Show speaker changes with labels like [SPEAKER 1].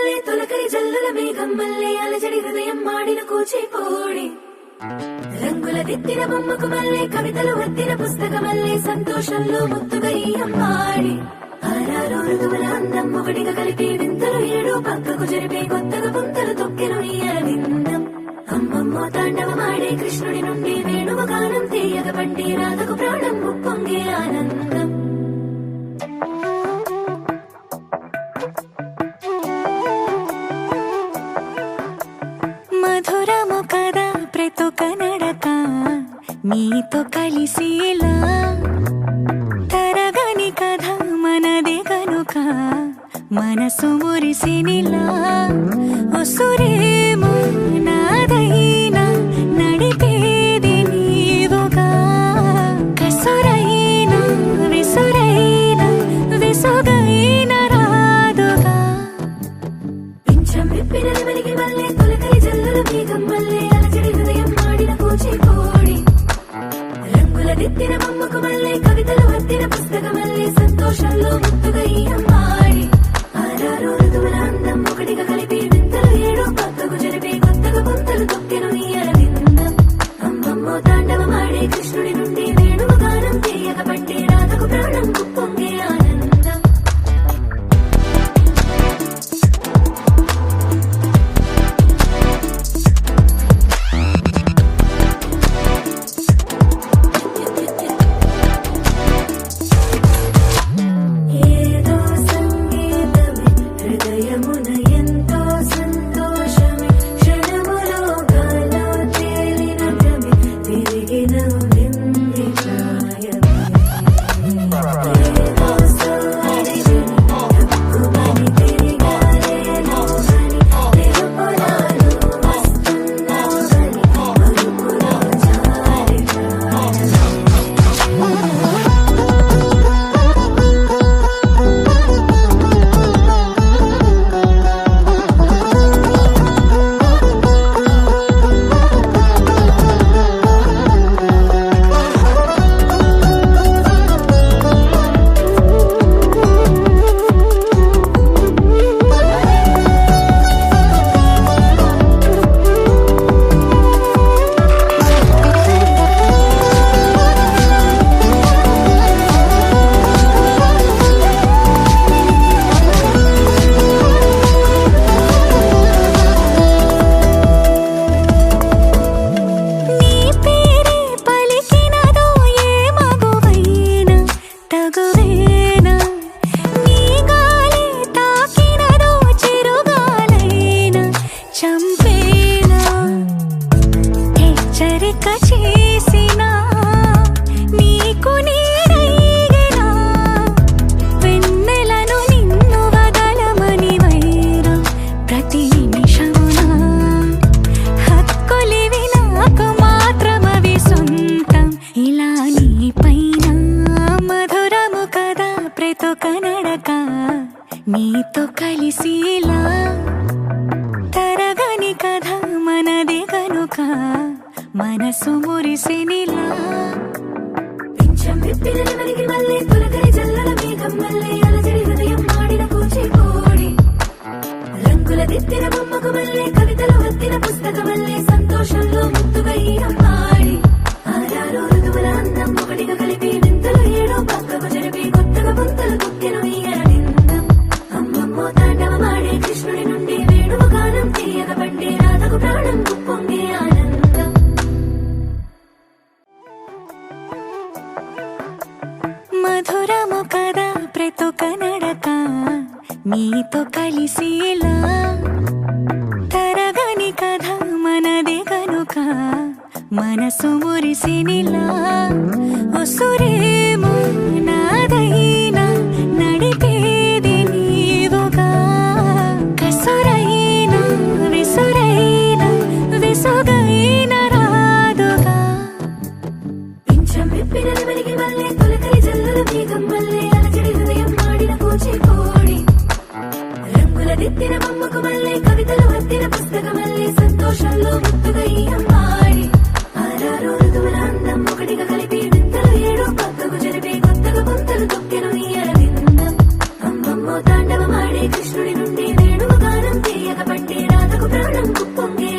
[SPEAKER 1] మల్లె తొలకరి జల్లుల మేఘం మల్లె అలజడి హృదయం మాడిన కూచిపోడి రంగుల దిద్దిన బొమ్మకు మల్లె కవితలు వద్దిన పుస్తకమల్లె సంతోషంలో ముద్దుగా ఈ అమ్మాడి ఆరారు ఋతువుల అందం ఒకటిగా కలిపి వింతలు ఏడు పక్కకు జరిపే కొత్తగా పుంతలు తొక్కెను ఈ అరవిందం అమ్మమ్మో తాండవమాడే కృష్ణుడి నుండి వేణువ గానం తీయగ పండి రాధకు ప్రాణం ఉప్పొంగే ఆనందం
[SPEAKER 2] మధురము కదా ప్రతొక నడక నీతో కలిసేలా తరగని కథ మనదే కనుక మనసు మురిసినిలా ఉసురేమో నాదైనా నడిపేది నీవుగా కసురైనా విసురైనా విసుగైన రాదుగా
[SPEAKER 1] పింఛం విప్పిన నెమలికి మల్లె తొలకరి జల్లుల మేఘం మల్లె అలజడి హృదయం మాడిన కూచిపోడి రంగుల దిద్దిన బొమ్మకు మల్లె కవితలు వద్దిన పుస్తకమల్లె సంతోషంలో ముద్దుగా ఈ అమ్మాడి ఆరారు ఋతువుల అందం ఒకటిగా కలిపి వింతలు ఏడు పక్కకు జరిపే కొత్తగా పుంతలు తొక్కెను ఈ అరవిందం అమ్మమ్మో తాండవమాడే కృష్ణుడి నుండి వేణువ గానం తీయగ పండి రాధకు ప్రాణం ఉప్పొంగే ఆనందం ఏదో సంగీతమే హృదయమున ఎంతో సంతోషమే క్షణములో గాలో తేలిన భ్రమే తిరిగిన నింది ప్రాయమే ఏదో సోయని తక్కువని తిరిగాలేను అని తెలుపులాను వస్తున్నావు అని మరుపులో జారి ప్రాయమే
[SPEAKER 2] నీ పేరే పలికినదో ఏ మగువైనా తగువేనా నీ గాలి తాకినదో చిరుగాలైనా చంపేనా హెచ్చరిక చేసినా నీకు నీడైనా వెన్నెలను నిన్ను వదలమని వైరా ప్రతి నిమిషమునా హక్కులివి నాకు మాత్రమవి సొంతం ఇలా నీ పైన మధురము కదా ప్రతొక నడక నీతో కలిసేలా తరగని కథ మనదే కనుక మనసు మురిసినిలా
[SPEAKER 1] పింఛం విప్పిన నెమలికి మల్లె తొలకరి జల్లుల మేఘం మల్లె అలజడి హృదయం మాడిన కూచిపోడి రంగుల దిద్దిన బొమ్మకు మల్లె కవితలు వద్దిన పుస్తకమల్లె సంతోషంలో ముద్దుగా ఈ అమ్మాడి ఆరారు ఋతువుల అందం ఒకటిగా కలిపి వింతలు ఏడు పక్కకు జరిపి కొత్తగా పుంతలు తొక్కెను ఈ అరవిందం అమ్మమ్మో తాండవమాడే కృష్ణుడి నుండి వేణువ గానం తీయగ పండి రాధకు ప్రాణం ఉప్పొంగే ఆనందం
[SPEAKER 2] మధురము కదా ప్రతొక నడక నీతో కలిసేలా తరగని కథ మనదే కనుక మనసు మురిసినిలా ఉసురేమో నాదైనా నడిపేది నీవుగా కసురైనా విసురైనా విసుగైన రాదుగా
[SPEAKER 1] పింఛం విప్పిన నెమలికి మల్లె తొలకరి జల్లుల మేఘం మల్లె అలజడి హృదయం మాడిన కూచిపోడి రంగుల దిద్దిన బొమ్మకు మల్లె కవితలు వద్దిన పుస్తకమల్లె సంతోషంలో ముద్దుగా ఈ అమ్మాడి ఆరారు ఋతువుల అందం ఒకటిగా కలిపి వింతలు ఏడు పక్కకు జరిపే కొత్త ఉప్పొంగే